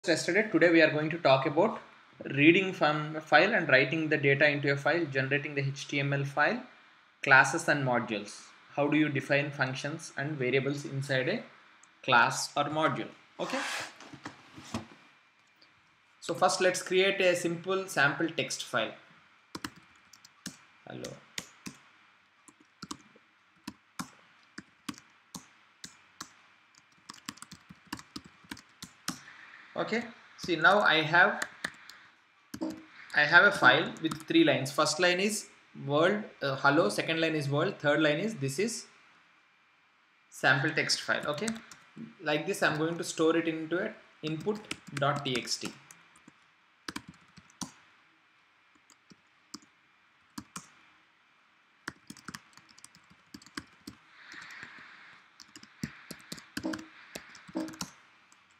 Yesterday, today we are going to talk about reading from a file and writing the data into a file, generating the HTML file, classes and modules. How do you define functions and variables inside a class or module? Okay. So first let's create a simple sample text file. Hello. Okay. See, now I have a file with 3 lines. First line is world, hello. Second line is world. Third line is this is sample text file. Okay, like this I'm going to store it into a input.txt.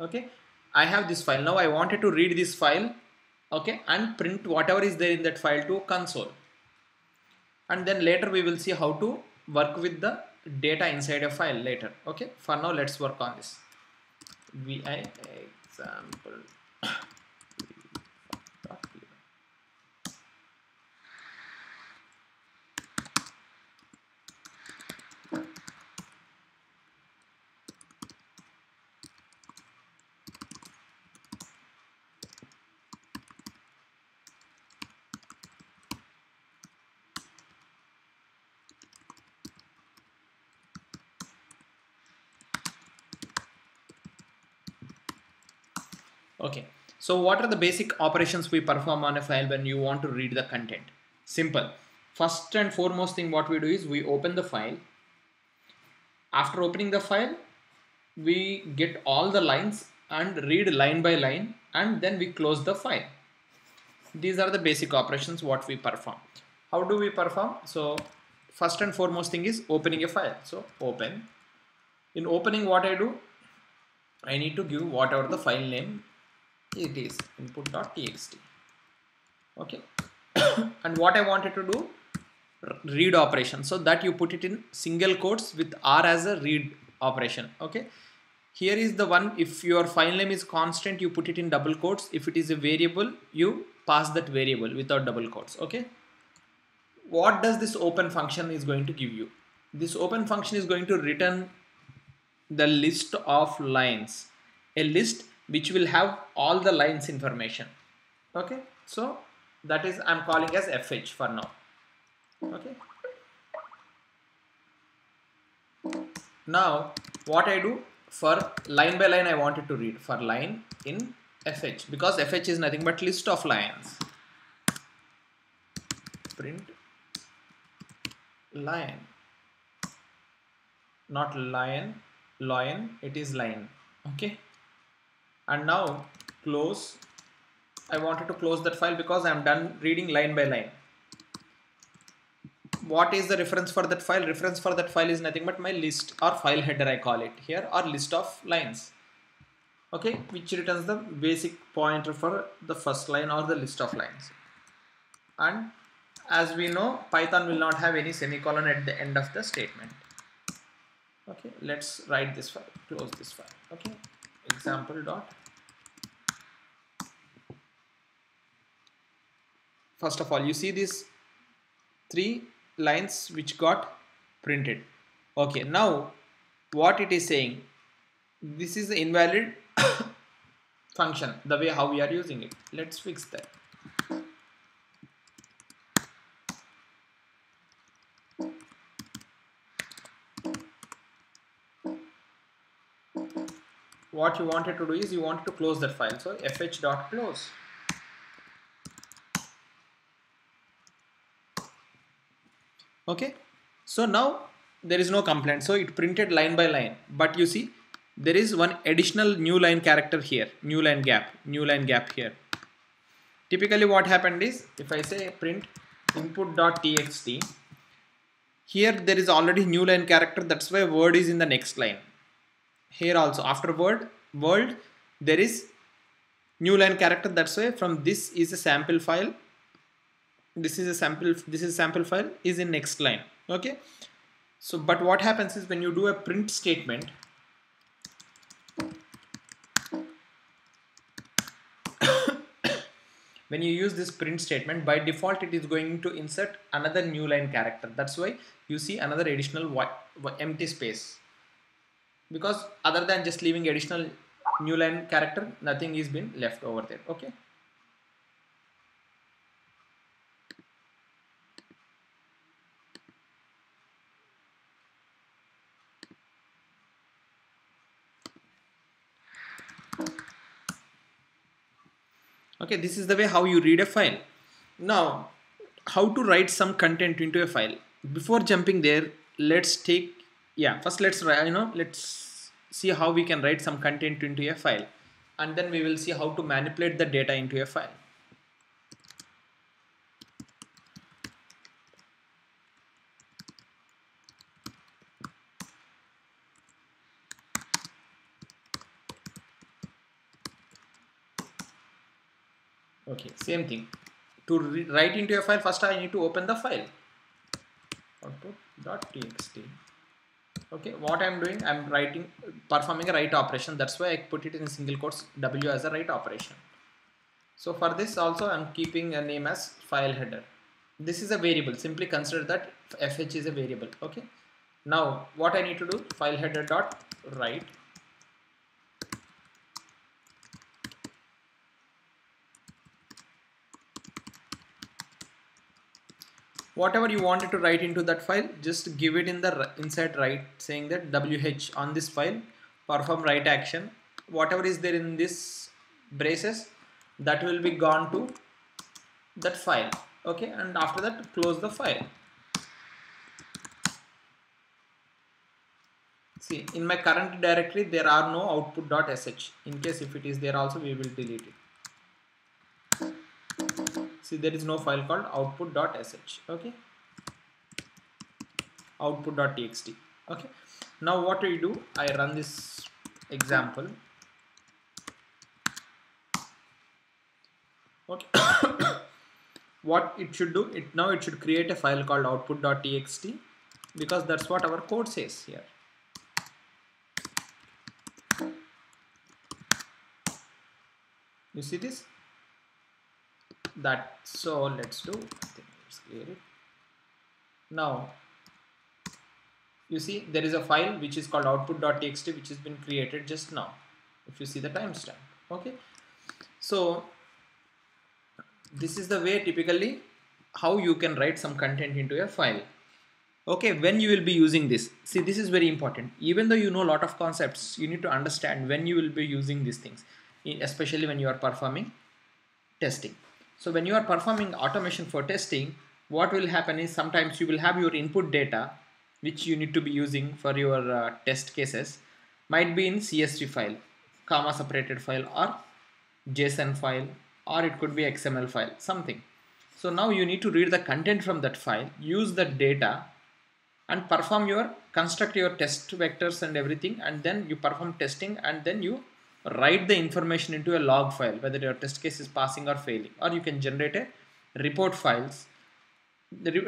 Okay, I have this file. Now I wanted to read this file, okay, and print whatever is there in that file to console, and then later we will see how to work with the data inside a file later. Okay, for now let's work on this. Vi example. Okay, so what are the basic operations we perform on a file when you want to read the content? Simple. First and foremost thing what we do is we open the file. After opening the file, we get all the lines and read line by line, and then we close the file. These are the basic operations what we perform. How do we perform? So first and foremost thing is opening a file. So open. In opening, what I do, I need to give whatever the file name it is, input.txt. okay. And what I wanted to do, read operation, so that you put it in single quotes with R as a read operation. Okay, here is the one. If your file name is constant, you put it in double quotes. If it is a variable, you pass that variable without double quotes. Okay, what does this open function is going to give you? This open function is going to return the list of lines, a list which will have all the lines information. Okay, so that is I'm calling as fh for now. Okay, now what I do, for line by line I wanted to read for line in fh, because fh is nothing but list of lines. Print line, not lion, it is line. Okay, and now close. I wanted to close that file because I am done reading line by line. What is the reference for that file? Reference for that file is nothing but my list or file header, I call it here, or list of lines. Okay, which returns the basic pointer for the first line or the list of lines. And as we know, Python will not have any semicolon at the end of the statement. Okay, let's write this file, close this file. Okay, example dot. First of all, you see these 3 lines which got printed. Okay, now what it is saying, this is invalid function, the way how we are using it. Let's fix that. What you wanted to do is you wanted to close that file, so fh.close. Okay, so now there is no complaint, so it printed line by line, but you see there is one additional new line character here, new line gap here. Typically what happened is, if I say print input.txt, here there is already new line character, that's why word is in the next line. Here also after world there is new line character, that's why from this is a sample file, this is sample file is in next line. Okay, so but what happens is when you do a print statement, when you use this print statement, by default it is going to insert another new line character. That's why you see another additional empty space, because other than just leaving additional new line character, nothing is been left over there. Okay. Okay, this is the way how you read a file. Now, how to write some content into a file. Before jumping there, let's take, yeah, first let's see how we can write some content into a file, and then we will see how to manipulate the data into a file. Okay, same thing. To write into a file, first I need to open the file. Output.txt. Okay, what I'm doing, I'm performing a write operation. That's why I put it in single quotes W as a write operation. So for this also I'm keeping a name as file header. This is a variable. Simply consider that fh is a variable. Okay. Now what I need to do, file header dot write. Whatever you wanted to write into that file, just give it in the inside write, saying that wh on this file perform write action. Whatever is there in this braces, that will be gone to that file. Okay, and after that close the file. See, in my current directory there are no output.sh. In case if it is there also, we will delete it. See, there is no file called output.sh. Okay, output.txt. Okay, now what do you do? I run this example. Okay. What it should do, it should create a file called output.txt, because that's what our code says here. You see this? That, so let's do, I think let's clear it. Now you see there is a file which is called output.txt, which has been created just now, if you see the timestamp. Okay, so this is the way typically how you can write some content into a file. Okay, when you will be using this, see, this is very important. Even though you know a lot of concepts, you need to understand when you will be using these things, especially when you are performing testing. So when you are performing automation for testing, what will happen is sometimes you will have your input data which you need to be using for your test cases, might be in CSV file, comma separated file, or JSON file, or it could be XML file, something. So now you need to read the content from that file, use that data, and construct your test vectors and everything, and then you perform testing, and then you write the information into a log file, whether your test case is passing or failing. Or you can generate a report files.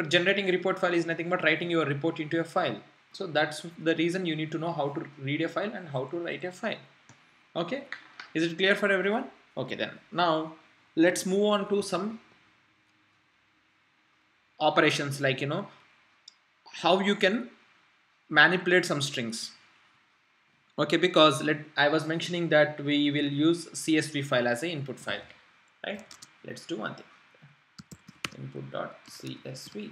Generating a report file is nothing but writing your report into a file. So that's the reason you need to know how to read a file and how to write a file. Okay, is it clear for everyone? Okay, then now let's move on to some operations, like how you can manipulate some strings. Okay, because I was mentioning that we will use CSV file as a input file, right? Let's do one thing. Input.csv.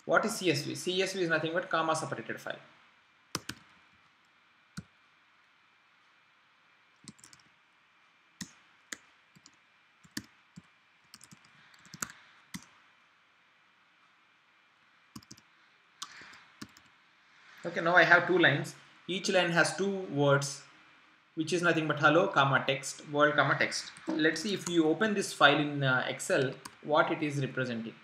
What is CSV? CSV is nothing but comma separated file. Okay, now I have two lines. Each line has two words, which is nothing but hello, comma text, world, comma text. Let's see if you open this file in Excel, what it is representing.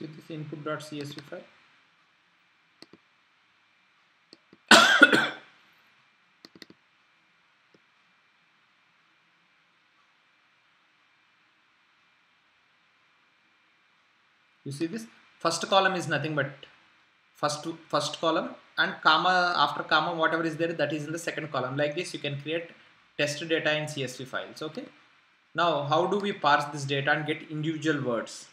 See this input.csv file. You see this first column is nothing but first column, and comma after comma whatever is there, that is in the second column. Like this you can create test data in CSV files. Okay, now how do we parse this data and get individual words?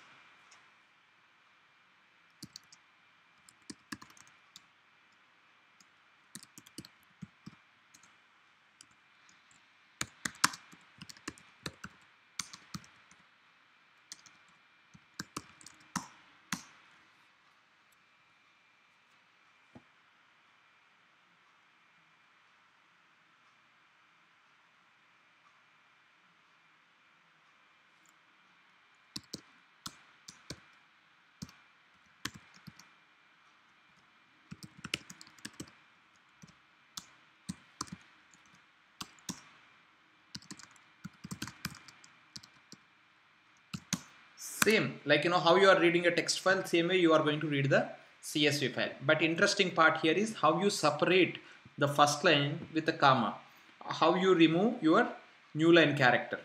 Same, like how you are reading a text file, same way you are going to read the CSV file. But interesting part here is how you separate the first line with a comma, how you remove your new line character.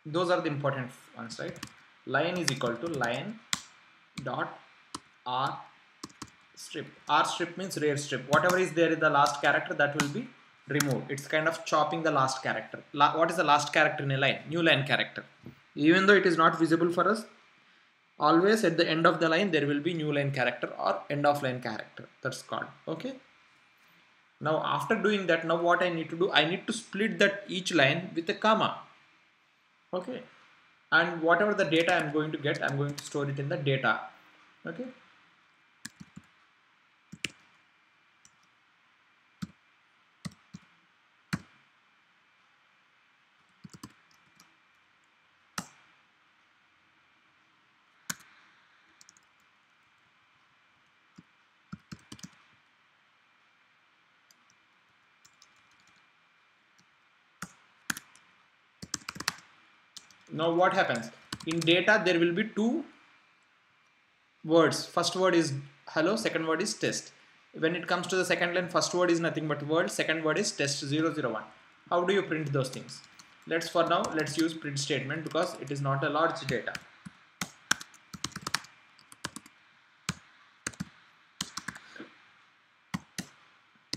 Those are the important ones, right? Line is equal to line dot r strip. R strip means rear strip. Whatever is there in the last character, that will be removed. It's kind of chopping the last character. What is the last character in a line? New line character. Even though it is not visible for us, always at the end of the line there will be new line character or end of line character. That's called. Okay. Now after doing that, now what I need to do, I need to split that each line with a comma. Okay. And whatever the data I'm going to get, I'm going to store it in the data. Okay. Now what happens? In data there will be two words. First word is hello, second word is test. When it comes to the second line, first word is nothing but world, second word is test 001. How do you print those things? For now, let's use print statement because it is not a large data.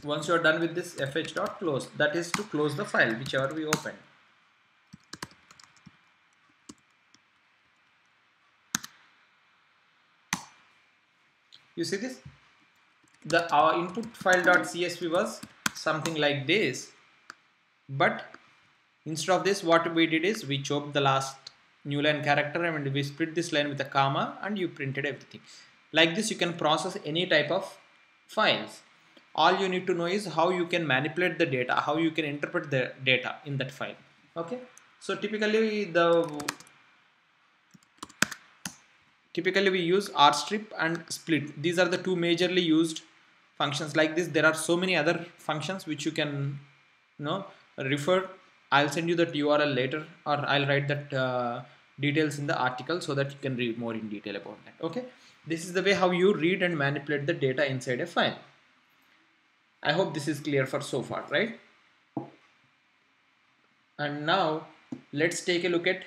Once you are done with this, fh.close, that is to close the file whichever we open. You see this? Our input file.csv was something like this, but instead of this, what we did is we chopped the last new line character and we split this line with a comma and you printed everything. Like this, you can process any type of files. All you need to know is how you can manipulate the data, how you can interpret the data in that file. Okay. So typically we use rstrip and split. These are the two majorly used functions. Like this, there are so many other functions which you can refer. I'll send you that URL later, or I'll write that details in the article so that you can read more in detail about that. Okay, this is the way how you read and manipulate the data inside a file. I hope this is clear for so far, right? And now let's take a look at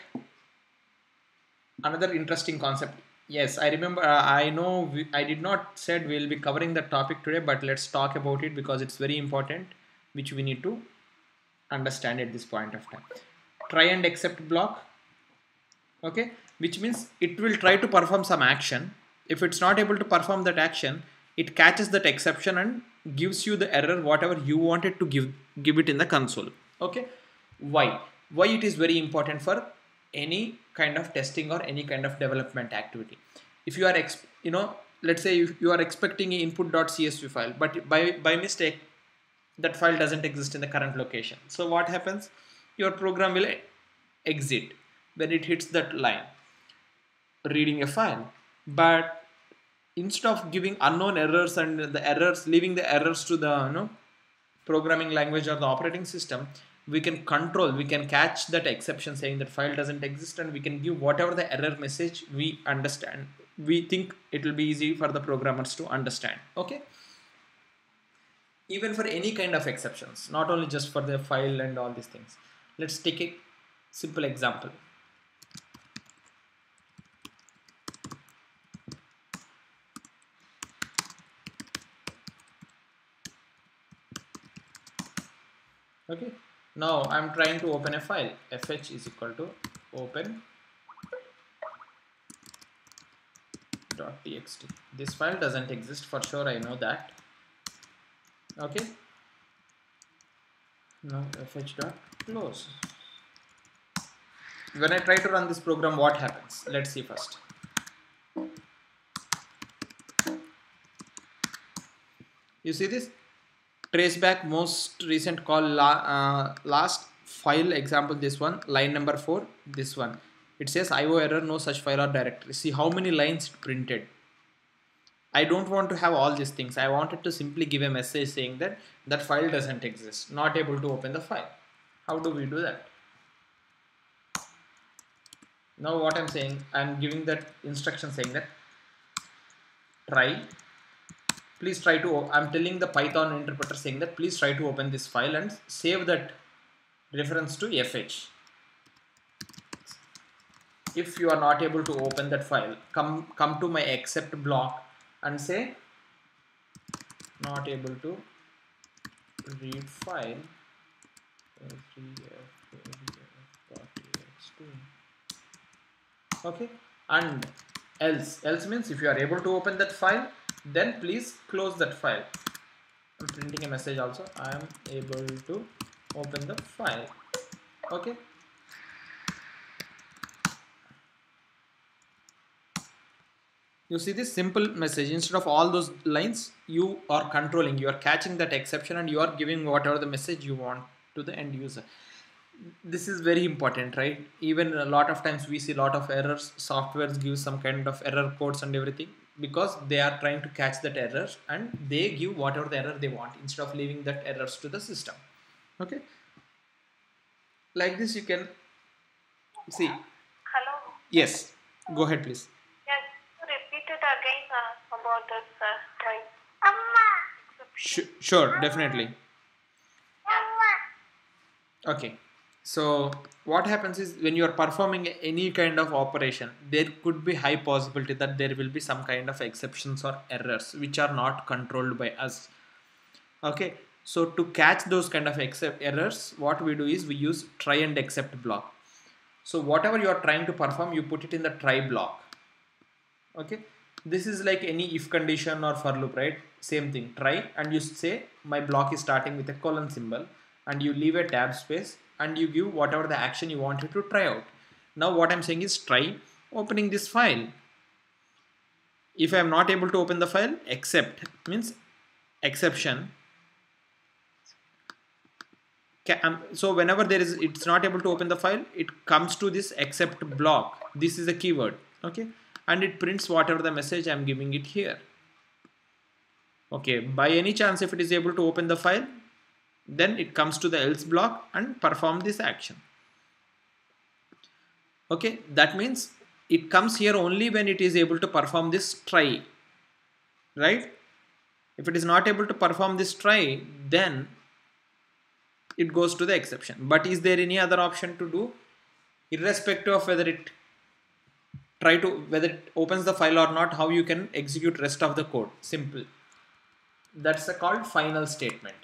another interesting concept. Yes, I remember, I know I did not said we'll be covering the topic today, but let's talk about it because it's very important, which we need to understand at this point of time. Try and accept block. Okay, which means it will try to perform some action. If it's not able to perform that action, it catches that exception and gives you the error whatever you wanted to give it in the console. Okay, why it is very important for any kind of testing or any kind of development activity. If you are let's say you are expecting an input.csv file, but by mistake that file doesn't exist in the current location. So what happens? Your program will exit when it hits that line reading a file. But instead of giving unknown errors and leaving the errors to the programming language or the operating system, we can catch that exception saying that file doesn't exist, and we can give whatever the error message we understand, we think it will be easy for the programmers to understand. Okay, even for any kind of exceptions, not only just for the file and all these things. Let's take a simple example. Okay, now I'm trying to open a file. Fh is equal to open .txt. This file doesn't exist for sure, I know that. Okay, now fh.close. When I try to run this program, what happens? Let's see first. You see this? Traceback most recent call last file example, this one, line number 4, this one. It says IO error, no such file or directory. See how many lines it printed. I don't want to have all these things. I wanted to simply give a message saying that that file doesn't exist, not able to open the file. How do we do that? Now what I'm saying, I'm giving that instruction saying that please try to, I'm telling the Python interpreter saying that please try to open this file and save that reference to fh. If you are not able to open that file, come to my except block and say not able to read file. Okay, and else means if you are able to open that file, then please close that file. I'm printing a message also, I am able to open the file. Okay, you see this simple message. Instead of all those lines, you are controlling, you are catching that exception, and you are giving whatever the message you want to the end user. This is very important, right? Even a lot of times we see a lot of errors. Softwares give some kind of error codes and everything because they are trying to catch that error, and they give whatever the error they want instead of leaving that errors to the system. Okay, like this you can see. Hello. Yes, go ahead please. Yes, repeat it again about this try. Sure, definitely. Okay, so what happens is when you are performing any kind of operation, there could be high possibility that there will be some kind of exceptions or errors which are not controlled by us. Okay, so to catch those kind of errors, what we do is we use try and except block. So whatever you are trying to perform, you put it in the try block. Okay, this is like any if condition or for loop, right? Same thing, try, and you say my block is starting with a colon symbol, and you leave a tab space and you give whatever the action you wanted to try out. Now what I'm saying is try opening this file. If I am not able to open the file, except means exception. So whenever there is, it's not able to open the file, it comes to this except block. This is a keyword. Okay, and it prints whatever the message I'm giving it here. Okay, by any chance if it is able to open the file, then it comes to the else block and perform this action. Okay, that means it comes here only when it is able to perform this try, right? If it is not able to perform this try, then it goes to the exception. But is there any other option to do? Irrespective of whether it whether it opens the file or not, how you can execute rest of the code? Simple. That's called final statement.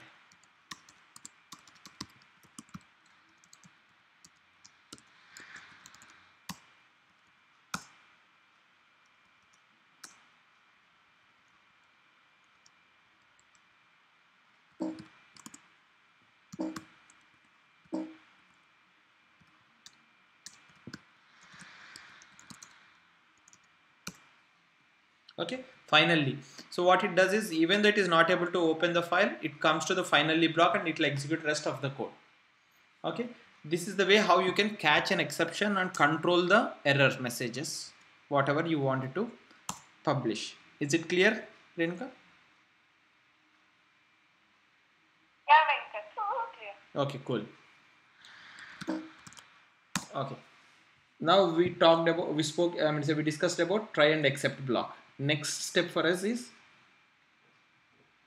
Okay, finally. So what it does is, even though it is not able to open the file, it comes to the finally block and it will execute rest of the code. Okay, this is the way how you can catch an exception and control the error messages, whatever you wanted to publish. Is it clear, Renuka? Yeah, Venkat. Clear. Okay, cool. Okay, Now we talked about, we discussed about try and accept block. Next step for us is,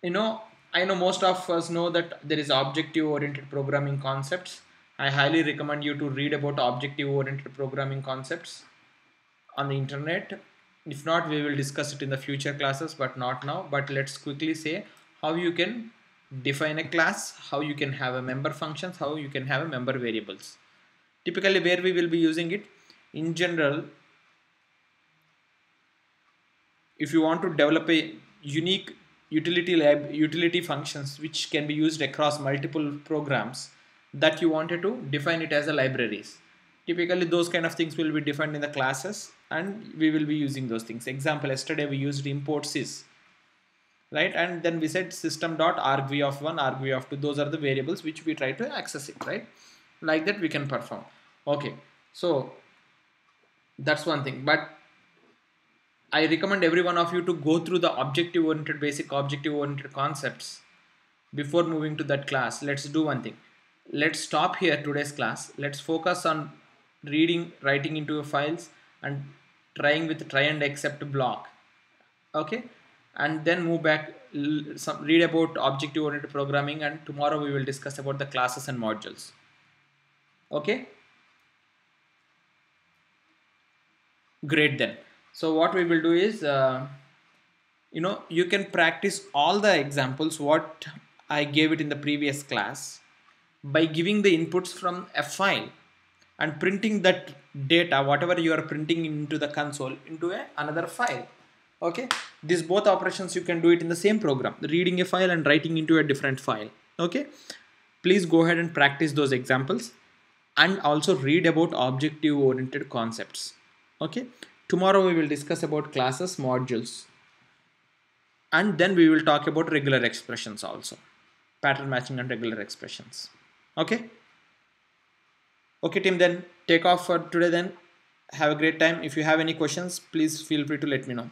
you know, I know most of us know that there is objective oriented programming concepts. I highly recommend you to read about objective oriented programming concepts on the internet. If not, we will discuss it in the future classes, but not now. But let's quickly say how you can define a class, how you can have a member functions, how you can have a member variables. Typically where we will be using it in general, if you want to develop a unique utility functions which can be used across multiple programs, that you wanted to define it as a libraries. Typically those kind of things will be defined in the classes and we will be using those things. Example, yesterday we used import sys, right? And then we said system.argv of 1, argv of 2, those are the variables which we try to access it, right? Like that we can perform. Okay, so that's one thing. But I recommend every one of you to go through the objective oriented, basic objective oriented concepts before moving to that class. Let's do one thing. Let's stop here today's class. Let's focus on reading, writing into your files and trying with try and accept block. Okay. And then move back, read about objective oriented programming, and tomorrow we will discuss about the classes and modules. Okay. Great then. So what we will do is, you can practice all the examples what I gave it in the previous class by giving the inputs from a file and printing that data, whatever you are printing into the console, into another file. Okay, these both operations you can do it in the same program, reading a file and writing into a different file. Okay, please go ahead and practice those examples and also read about objective oriented concepts. Okay, tomorrow we will discuss about classes, modules, and then we will talk about regular expressions also, pattern matching and regular expressions. Okay, team, then take off for today. Then have a great time. If you have any questions, please feel free to let me know.